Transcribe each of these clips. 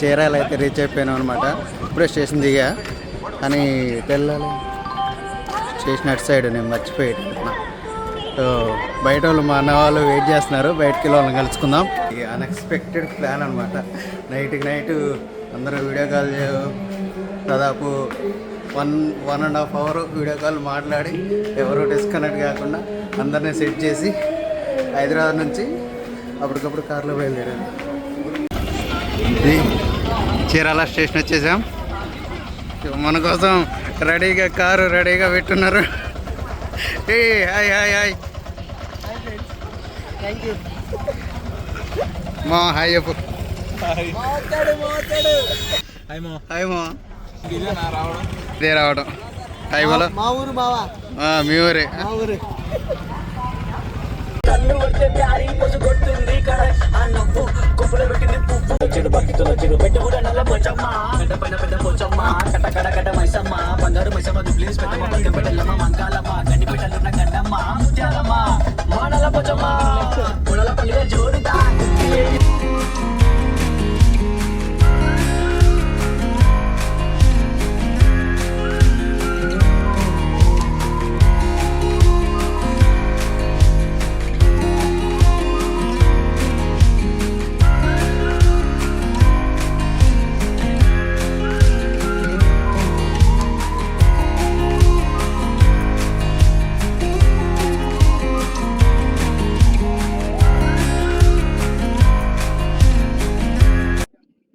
చీరాల అయితే రీచ్ అయిపోయాను అనమాట. ఇప్పుడే స్టేషన్ దిగా, కానీ వెళ్ళాలి స్టేషన్ అటు సైడ్ నేను మర్చిపోయాను. సో బయట వాళ్ళు మా అన్న వాళ్ళు వెయిట్ చేస్తున్నారు, బయటకి వాళ్ళని కలుసుకుందాం. ఈ అన్ఎక్స్పెక్టెడ్ ప్లాన్ అనమాట. నైట్కి నైట్ అందరూ వీడియో కాల్ దాదాపు 1.5 hour వీడియో కాల్ మాట్లాడి ఎవరు డిస్కనెక్ట్ కాకుండా అందరినీ సెట్ చేసి హైదరాబాద్ నుంచి అప్పటికప్పుడు కార్లో బయలుదేరాను. చీరాల స్టేషన్ వచ్చేసాం. మన కోసం రెడీగా కారు రెడీగా పెట్టున్నారు. ఏ హాయ్ హాయ్ హాయ్ మా హాయ్ చెప్పు. హాయ్ మా ఇదే రావడం. హాయ్ బోలో. మా ఊరు బావా, మీ ఊరే.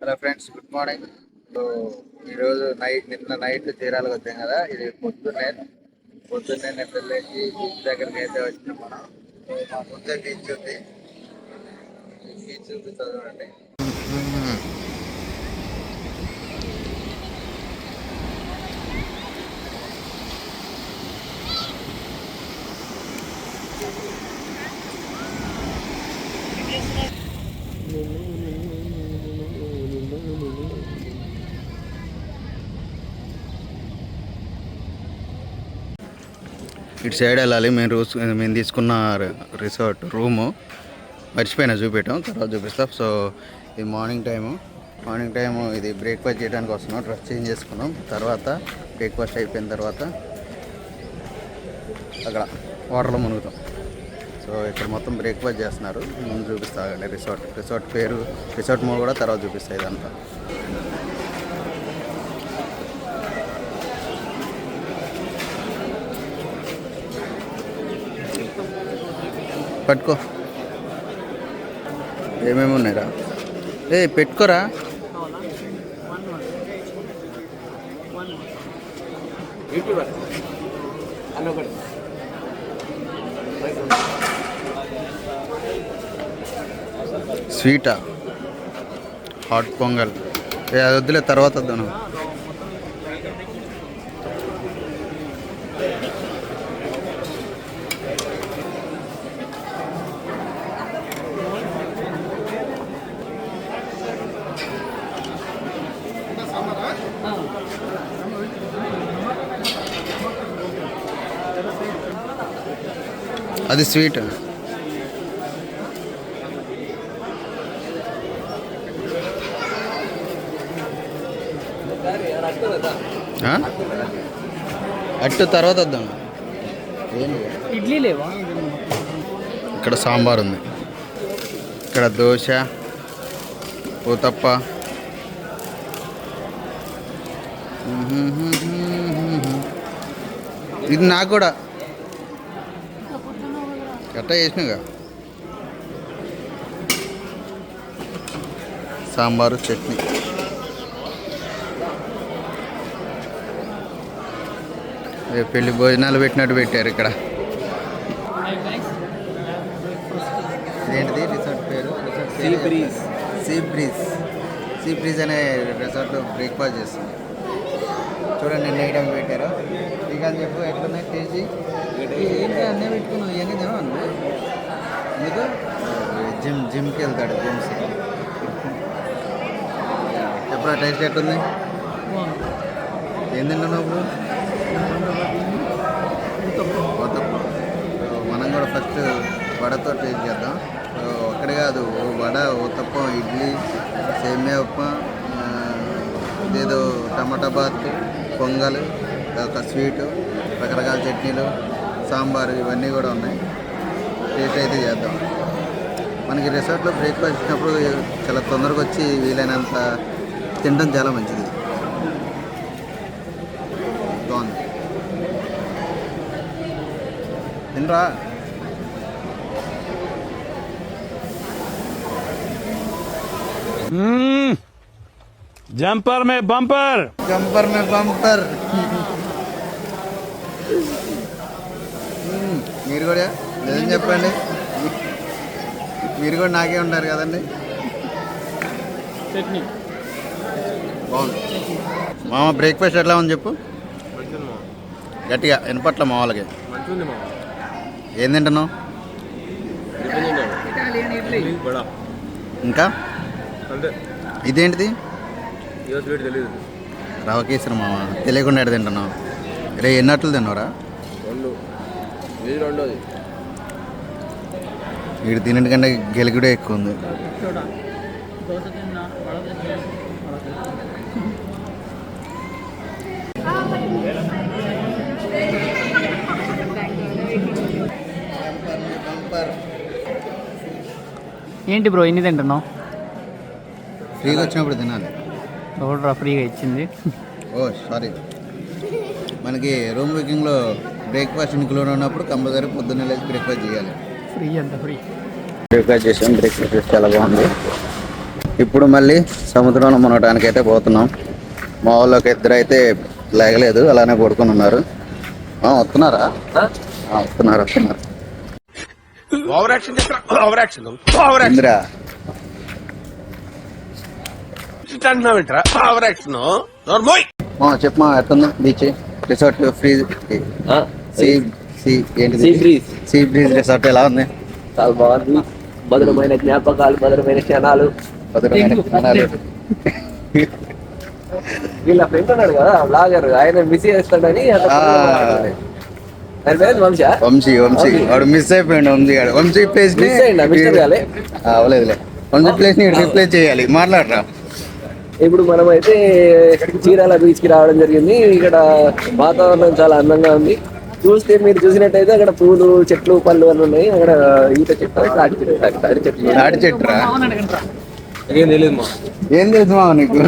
Hello friends, good morning. So ఈరోజు నిన్న నైట్ చీరాలకు వచ్చాం కదా. ఇది పొద్దున్నే నిద్ర లేచి బీచ్ దగ్గరికి అయితే వచ్చినాం మనం. సో మా ముందే బీచ్ ఉంది, బీచ్ చూపిస్తుంది చూడండి. ఇటు సైడ్ వెళ్ళాలి. మేము తీసుకున్న రిసార్ట్ రూము మర్చిపోయినా చూపెట్టాం, తర్వాత చూపిస్తాం. సో ఇది మార్నింగ్ టైము ఇది బ్రేక్ఫాస్ట్ చేయడానికి వస్తున్నాం. డ్రెస్ చేంజ్ చేసుకున్నాం, తర్వాత బ్రేక్ఫాస్ట్ అయిపోయిన తర్వాత అక్కడ వాటర్లో మునుగుతాం. సో ఇక్కడ మొత్తం బ్రేక్ఫాస్ట్ చేస్తున్నారు, ముందు చూపిస్తా. రిసార్ట్ పేరు, రిసార్ట్ మూడు కూడా తర్వాత చూపిస్తాయి ఇదంతా. పట్టుకో, ఏమేమి ఉన్నాయిరా? పెట్టుకోరా. స్వీటా, హాట్ పొంగల్. అది వద్దులే, తర్వాత వద్దాను. అది స్వీట్. అట్టు తర్వాత వద్దాం. ఇడ్లీ లేవా? ఇక్కడ సాంబార్ ఉంది, ఇక్కడ దోశ, ఊతప్ప. ఇది నాకు కూడా కట్ట చేసినగా. సాంబారు, చట్నీ. పెళ్లి భోజనాలు పెట్టినట్టు పెట్టారు ఇక్కడ. ఇదేంటిది రిసార్ట్ పేరు? సీ బ్రీజ్ అనే రిసార్ట్లో బ్రేక్ఫాస్ట్ చేస్తుంది. చూడండి ఎన్ని ఐటమ్ పెట్టారు. ఇక అని చెప్పు, ఎట్లున్నాయి టేస్టీ? ఏంటి అన్నీ పెట్టుకున్నావు? ఇవన్నీ తినవన్నా? ఎందుకు? జిమ్కి వెళ్తాడు, జిమ్స్. ఎప్పుడు టేస్ట్ ఎట్లుంది? ఏం తింటున్నావు? మనం కూడా ఫస్ట్ వడతో టేస్ట్ చేద్దాం. ఒక్కడే కాదు, వడ, ఊతప్పం, ఇడ్లీ, సేమియా ఉప్మా, ఇదేదో టమాటా బాత్, పొంగల్, ఒక స్వీటు, రకరకాల చట్నీలు, సాంబారు ఇవన్నీ కూడా ఉన్నాయి. టేస్ట్ అయితే చేద్దాం. మనకి రిసార్ట్లో బ్రేక్ఫాస్ట్ ఇచ్చినప్పుడు చాలా తొందరగా వచ్చి వీలైనంత తినడం చాలా మంచిది. బాగుంది. తినరా. जंपर में बम्पर జంపర్ మే బంపర్. మీరు కూడా నిజం చెప్పండి, మీరు కూడా నాకే ఉంటారు కదండి. చట్నీ బాగుంది. మామ బ్రేక్ఫాస్ట్ ఎట్లా ఉంది చెప్పు గట్టిగా. వినపట్ల మా వాళ్ళకి. ఏం తింటున్నావు? ఇటాలియన్ ఇడ్లీ ఇంకా ఇదేంటిది? తెలియదు. రవ కేసరి మామ. తెలియకుండా ఎక్కడ తింటున్నావు? రే ఎన్నట్లు తిన్నావురా? వీడు తినకంటే గెలిగుడే ఎక్కువ ఉంది. దోశ తిన్నా వడ తిన్నా. ఏంటి బ్రో ఎన్ని తింటున్నావు? ఫ్రీగా వచ్చినప్పుడు తినాలి. ఎవరు ఫ్రీగా ఇచ్చింది? ఓ సారీ. మనకి రూమ్ బుకింగ్లో బ్రేక్ఫాస్ట్ ఇంక్లూడ్ ఉన్నప్పుడు కంపల్సరీ పొద్దున్నే లేచి బ్రేక్ఫాస్ట్ చేయాలి. ఫ్రీ అంత ఫ్రీ. బ్రేక్ఫాస్ట్ చేసాం. బ్రేక్ఫాస్ట్ చాలా బాగుంది. ఇప్పుడు మళ్ళీ సముద్రంలో మునగడానికి అయితే పోతున్నాం. మా వాళ్ళకి ఇద్దరు అయితే లేగలేదు, అలానే పడుకొని ఉన్నారు. వస్తున్నారా? వస్తున్నారు. ఇందిరా చెప్పమా ఎట్టుంది beach resort? Free sea breeze resort ఎలా ఉంది? చాలా బాగుంది. మధురమైన జ్ఞాపకాలు, మధురమైన క్షణాలు. వీళ్ళ ఫ్రెండ్ ఉన్నాడు కదా బ్లాగర్, ఆయన మిస్ చేస్తాడని వంశీ వాడు మిస్ అయిపోయాడు. వంశీ ప్లేస్ అవలేదులే. వంశీ ప్లేస్ ని రీప్లేస్ చేయాలి. మాట్లాడరా. ఇప్పుడు మనం అయితే చీరాల బీచ్ కి రావడం జరిగింది. ఇక్కడ వాతావరణం చాలా అందంగా ఉంది. చూస్తే మీరు చూసినట్టయితే అక్కడ పూలు, చెట్లు, పళ్ళు అన్నీ ఉన్నాయి. అక్కడ ఈత చెట్లు, తాటి చెట్టురా. ఏం తెలియదు మా, ఏం తెలుసు మా నీకు?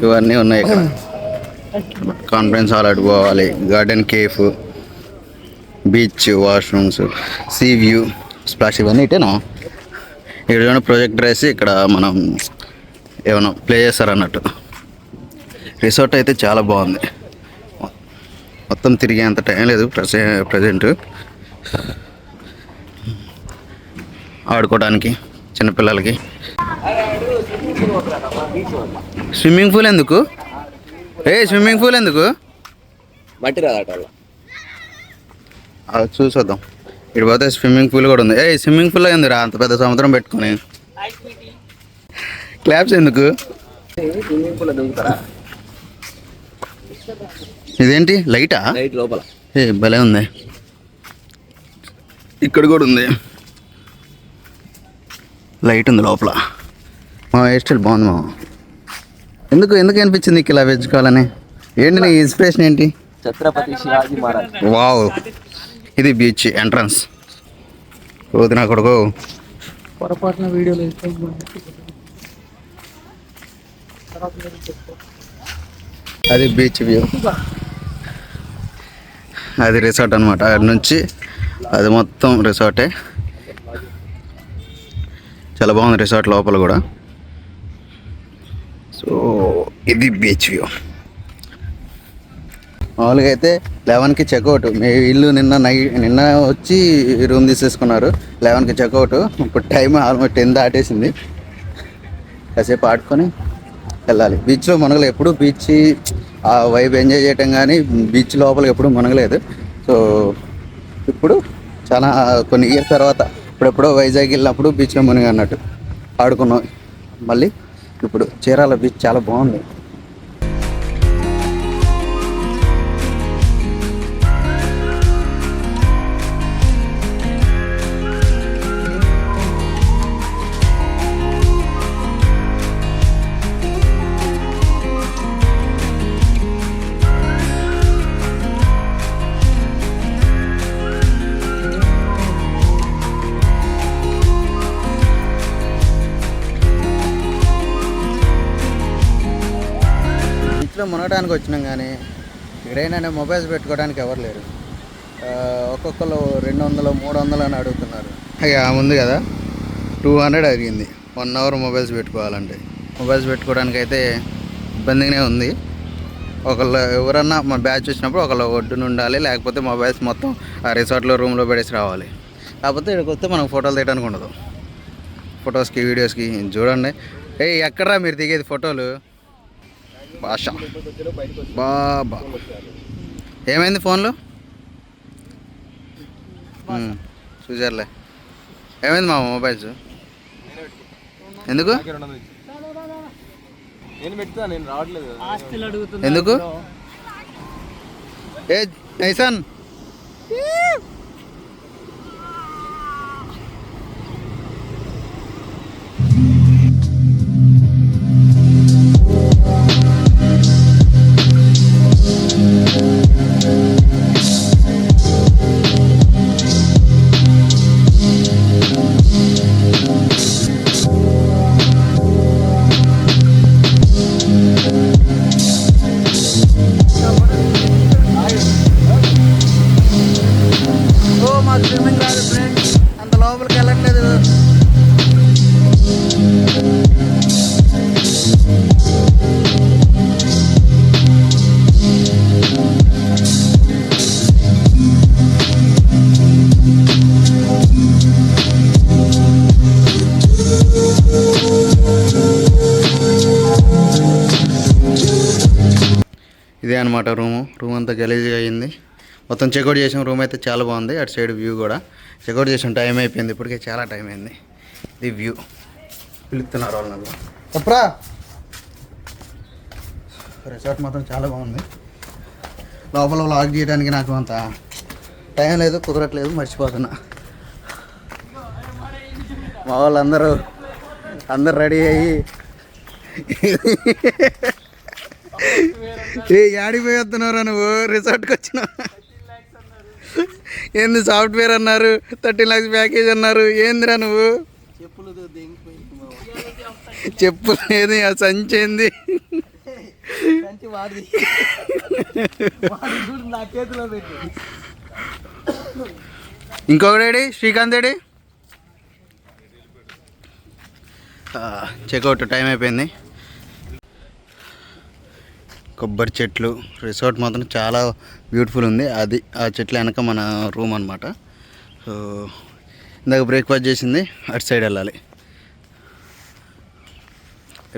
ఇవన్నీ ఉన్నాయి ఇక్కడ. కాన్ఫరెన్స్ హాల్ అటు పోవాలి. Garden cafe, beach, washrooms, see view, splash ఇవన్నీ ఇటేనా. ఇక్కడ చూడండి ప్రొజెక్టర్ వేసి ఇక్కడ మనం ఏమైనా ప్లే చేస్తారు అన్నట్టు. రిసార్ట్ అయితే చాలా బాగుంది. మొత్తం తిరిగేంత టైం లేదు ప్రజెంట్. ఆడుకోవడానికి చిన్నపిల్లలకి. స్విమ్మింగ్ పూల్ ఎందుకు? స్విమ్మింగ్ పూల్ ఎందుకు? మట్టి రాదట. చూసొద్దాం. ఇటు పోతే స్విమ్మింగ్ పూల్ కూడా ఉంది. స్విమ్మింగ్ పూల్లో ఎందుకు రా అంత పెద్ద సముద్రం పెట్టుకొని? క్లాప్స్ ఎందుకు? ఇదేంటి లైటా? లైట్ లోపల భలే ఉంది. ఇక్కడ కూడా ఉంది లైట్ ఉంది లోపల. మా హెయిర్ స్టైల్ బాగుంది మా. ఎందుకు అనిపించింది నీకు ఇలా వెచ్చుకోవాలని? ఏంటి నీ ఇన్స్పిరేషన్ ఏంటి? ఛత్రపతి శివాజీ మహారాజ్. వావ్, ఇది బీచ్ ఎంట్రన్స్. వదినా కొడుకు పొరపాటున వీడియోలో అది బీచ్ వ్యూ. అది రిసార్ట్ అనమాట. అక్కడ నుంచి అది మొత్తం రిసార్టే. చాలా బాగుంది రిసార్ట్ లోపల కూడా. సో ఇది బీచ్ వ్యూ. మామూలుగా అయితే 11కి చెక్అవుట్. మీ ఇల్లు నిన్న వచ్చి రూమ్ తీసేసుకున్నారు. 11కి చెక్అవుట్. ఇప్పుడు టైం ఆల్మోస్ట్ 10 దాటేసింది. కాసేపు ఆడుకొని వెళ్ళాలి. బీచ్లో మునగలేదు ఎప్పుడు. బీచ్ ఆ వైబ్ ఎంజాయ్ చేయటం కానీ బీచ్ లోపల ఎప్పుడు మునగలేదు. సో ఇప్పుడు చాలా కొన్ని ఇయర్స్ తర్వాత ఇప్పుడెప్పుడో వైజాగ్ వెళ్ళినప్పుడు బీచ్లో మునిగి అన్నట్టు ఆడుకున్నాం. మళ్ళీ ఇప్పుడు చీరాల బీచ్ చాలా బాగుంది. బీచ్లో మునగడానికి వచ్చినాం కానీ ఇక్కడేంటంటే మొబైల్స్ పెట్టుకోవడానికి ఎవరు లేరు. ఒక్కొక్కరు 200 300 అని అడుగుతున్నారు. ఇక ఉంది కదా 200 అడిగింది 1 అవర్ మొబైల్స్ పెట్టుకోవాలంటే. మొబైల్స్ పెట్టుకోవడానికి అయితే ఇబ్బందిగానే ఉంది. ఒకళ్ళు ఎవరన్నా మా బ్యాచ్ వచ్చినప్పుడు ఒకళ్ళు ఒడ్డున ఉండాలి, లేకపోతే మొబైల్స్ మొత్తం ఆ రిసార్ట్లో రూమ్లో పెడేసి రావాలి. కాకపోతే ఇక్కడికి వస్తే మనకు ఫోటోలు తీయడానికి ఉండదు. ఫొటోస్కి వీడియోస్కి చూడండి. ఎక్కడరా మీరు దిగేది ఫోటోలు? భాష బాబా ఏమైంది ఫోన్లో? చూసారులే ఏమైంది మా మొబైల్స్ ఎందుకు ఎందుకు ఏ నైసాన్ మాకు స్విమ్మింగ్ రాదు ఫ్రెండ్స్, అంత లోపలికి వెళ్ళట్లేదు. ఇదే అనమాట రూమ్ అంతా గలీజ్గా అయింది. మొత్తం చెక్అవుట్ చేసాం. రూమ్ అయితే చాలా బాగుంది. అటు సైడ్ వ్యూ కూడా చెక్అవుట్ చేసాం. టైం అయిపోయింది, ఇప్పటికే చాలా టైం అయింది. ఇది వ్యూ పిలుస్తున్నారు వాళ్ళు. చెప్పరా రిసార్ట్ మాత్రం చాలా బాగుంది. లోపల వ్లాగ్ చేయడానికి నాకు అంత టైం లేదు, కుదరట్లేదు, మర్చిపోతున్నా. మా వాళ్ళందరూ రెడీ అయ్యి యాడిపోయి వస్తున్నారా నువ్వు? రిసార్ట్కి వచ్చినా ఏంది సాఫ్ట్వేర్ అన్నారు, 30 lakhs ప్యాకేజ్ అన్నారు. ఏందిరా నువ్వు? చెప్పులు ఏది ఆ సంచి ఏంది? ఇంకొకడేడి శ్రీకాంత్ ఏడి? చెక్అవుట్ టైం అయిపోయింది. కొబ్బరి చెట్లు, రిసార్ట్ మాత్రం చాలా బ్యూటిఫుల్ ఉంది. అది ఆ చెట్ల వెనక మన రూమ్ అనమాట. సో ఇందాక బ్రేక్ఫాస్ట్ చేసింది, అటు సైడ్ వెళ్ళాలి.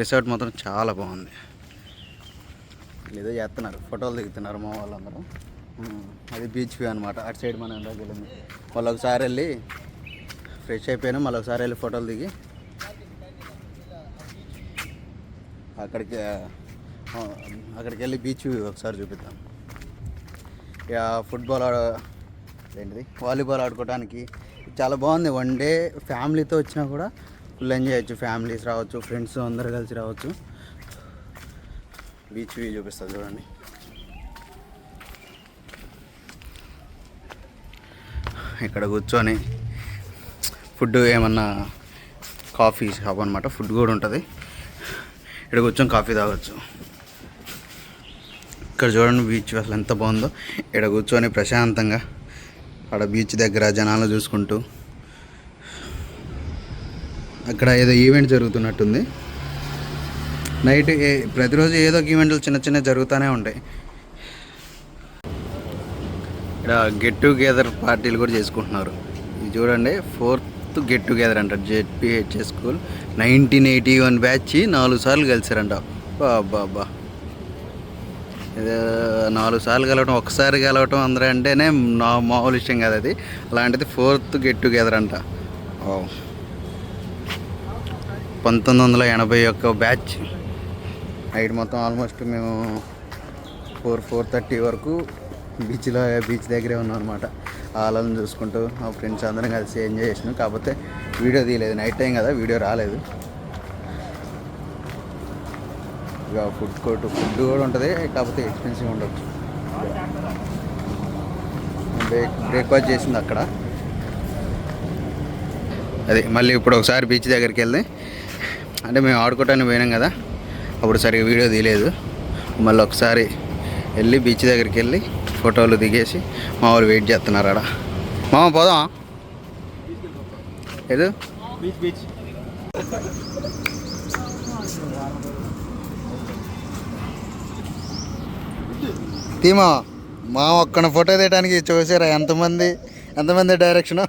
రిసార్ట్ మాత్రం చాలా బాగుంది. ఏదో చేస్తున్నారు, ఫోటోలు దిగుతున్నారు మా వాళ్ళందరూ. అది బీచ్ వ్యూ అనమాట. అటు సైడ్ మనం ఇందాక వెళ్ళింది. వాళ్ళు ఒకసారి వెళ్ళి ఫ్రెష్ అయిపోయినా మళ్ళీ ఒకసారి వెళ్ళి ఫోటోలు దిగి అక్కడికి వెళ్ళి బీచ్ ఒకసారి చూపిద్దాం. ఇక ఫుట్బాల్ ఏంటిది వాలీబాల్ ఆడుకోవడానికి చాలా బాగుంది. 1 డే ఫ్యామిలీతో వచ్చినా కూడా ఫుల్ ఎంజాయ్ చేయొచ్చు. ఫ్యామిలీస్ రావచ్చు, ఫ్రెండ్స్ అందరు కలిసి రావచ్చు. బీచ్ వ్యూ చూపిస్తుంది చూడండి. ఇక్కడ కూర్చొని ఫుడ్ ఏమన్నా కాఫీ షాప్ అనమాట, ఫుడ్ కూడా ఉంటుంది. ఇక్కడ కూర్చొని కాఫీ తాగొచ్చు. ఇక్కడ చూడండి బీచ్ అసలు ఎంత బాగుందో. ఇక్కడ కూర్చొని ప్రశాంతంగా అక్కడ బీచ్ దగ్గర జనాలు చూసుకుంటూ, అక్కడ ఏదో ఈవెంట్ జరుగుతున్నట్టుంది. నైట్ ప్రతిరోజు ఏదో ఒక ఈవెంట్లు చిన్న జరుగుతూనే ఉంటాయి. ఇక్కడ గెట్ టుగెదర్ పార్టీలు కూడా చేసుకుంటున్నారు. ఇది చూడండి 4th గెట్ టుగెదర్ అంట. జెడ్పిహెచ్ఎస్ స్కూల్ 1981 బ్యాచ్ 4 సార్లు కలిసారంట. బాబా 4 సార్లు కలవటం, ఒకసారి కలవటం అందరూ అంటేనే మామూలు విషయం కాదు అది. అలాంటిది 4th గెట్ టుగెదర్ అంట. 1981 బ్యాచ్. నైట్ మొత్తం ఆల్మోస్ట్ మేము 4:30 వరకు బీచ్ దగ్గరే ఉన్నాం అనమాట. వాళ్ళని చూసుకుంటూ మా ఫ్రెండ్స్ అందరం కలిసి ఎంజాయ్ చేసినాం. కాకపోతే వీడియో తీయలేదు, నైట్ టైం కదా, వీడియో రాలేదు. ఇక ఫుడ్ కూడా ఉంటుంది, కాకపోతే ఎక్స్పెన్సివ్ ఉండొచ్చు. బ్రేక్ఫాస్ట్ చేసింది అక్కడ. అది మళ్ళీ ఇప్పుడు ఒకసారి బీచ్ దగ్గరికి వెళ్తే, అంటే మేము ఆడుకోవటానికి పోయినాం కదా, అప్పుడు సరిగ్గా వీడియో తీయలేదు. మళ్ళీ ఒకసారి వెళ్ళి బీచ్ దగ్గరికి వెళ్ళి ఫోటోలు దిగేసి మా వాళ్ళు వెయిట్ చేస్తున్నారు ఆడ. మామ పోదాం ఏదో బీచ్ బీచ్. తీమా మా ఒక్కన ఫోటో తీయడానికి చూసారా ఎంతమంది డైరెక్షను.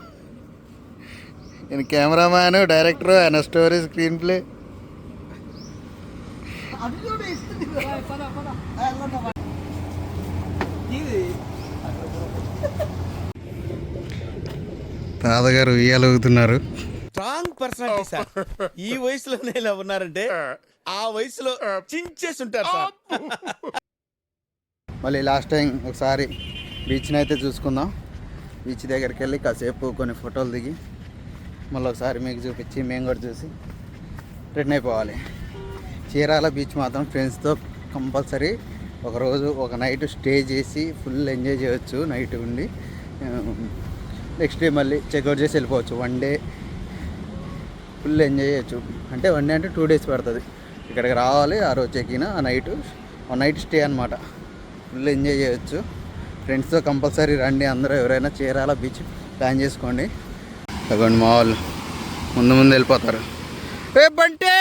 నేను కెమెరామ్యాన్, డైరెక్టర్, ఆయన స్టోరీ, స్క్రీన్ ప్లే. తాతగారు ఉయ్యాలు ఊగుతున్నారు. Strong personality sir. ఈ వయసులోనే ఇలా ఉన్నారంటే ఆ వయసులో చించేసి ఉంటారు సార్. మళ్ళీ లాస్ట్ టైం ఒకసారి బీచ్ని అయితే చూసుకుందాం. బీచ్ దగ్గరికి వెళ్ళి కాసేపు కొన్ని ఫోటోలు దిగి మళ్ళీ ఒకసారి మీకు చూపించి మేము కూడా చూసి రిటర్న్ అయిపోవాలి. చీరాల బీచ్ మాత్రం ఫ్రెండ్స్తో కంపల్సరీ ఒకరోజు ఒక నైట్ స్టే చేసి ఫుల్ ఎంజాయ్ చేయవచ్చు. నైట్ ఉండి నెక్స్ట్ డే మళ్ళీ చెక్అవుట్ చేసి వెళ్ళిపోవచ్చు. 1 డే ఫుల్ ఎంజాయ్ చేయొచ్చు. అంటే 1 డే అంటే 2 డేస్ పడుతుంది. ఇక్కడికి రావాలి, ఆ రోజు చెక్కిన ఆ నైట్ స్టే అనమాట. ఫుల్ ఎంజాయ్ చేయొచ్చు. ఫ్రెండ్స్తో కంపల్సరీ రండి అందరూ. ఎవరైనా చీరాల బీచ్ ప్లాన్ చేసుకోండి. అక్కడ మా వాళ్ళు ముందు వెళ్ళిపోతారు. ఏ బంటే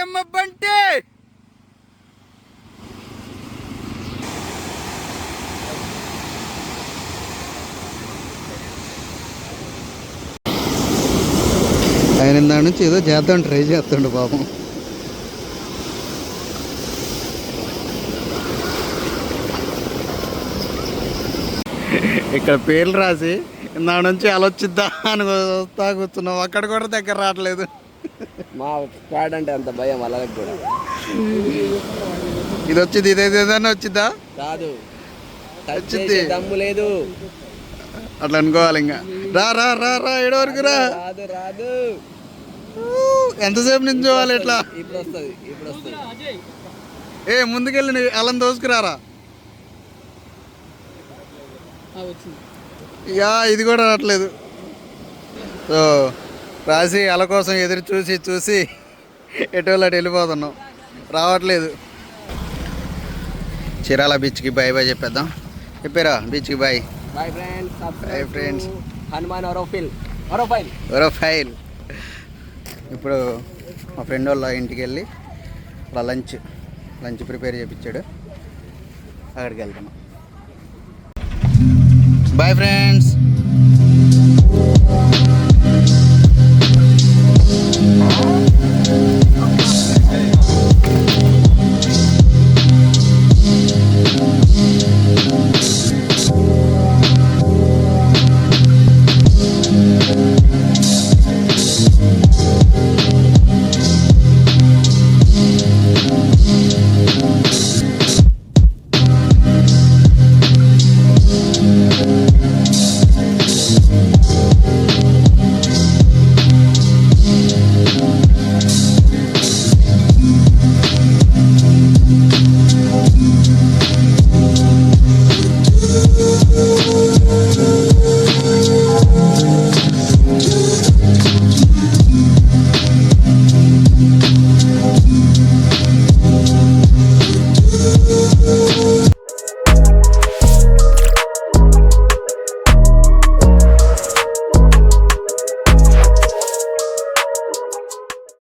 అమ్మ బంటే. ఆయన దాని నుంచి ఏదో చేద్దాం ట్రై చేస్తుండు పాపం. ఇక్కడ పేర్లు రాసి నా నుంచి అలా వచ్చిద్దా అని వస్తా కూర్చున్నాం. అక్కడ కూడా దగ్గర రావట్లేదు. మా స్క్వాడ్ అంటే అంత భయం వాళ్ళకి కూడా. ఇది వచ్చింది, ఇదేదైనా వచ్చిద్దా? కాదు, వచ్చింది, దమ్ము లేదు. అట్లా అనుకోవాలి. ఇంకా రా రా రా రా ఏడో వరకు రా. రాదు రాదు. ఎంతసేపు నించోవాలి ఇట్లా? ఇప్పుడు వస్తుంది. ఏ ముందుకెళ్ళి అలా దోసుకురారా. యా ఇది కూడా రావట్లేదు. సో రాసి అల కోసం ఎదురు చూసి ఎటు వెళ్ళిపోతున్నాం. రావట్లేదు. చీరాల బీచ్కి బాయ్ బాయ్ చెప్పేద్దాం. చెప్పారా బీచ్కి bye. Bye friends. Bye friends. Hanuman ఫైల్. ఇప్పుడు మా ఫ్రెండ్ వాళ్ళ ఇంటికి వెళ్ళి అలా లంచ్ ప్రిపేర్ చేయించాడు. అక్కడికి వెళ్తున్నాం. Bye friends.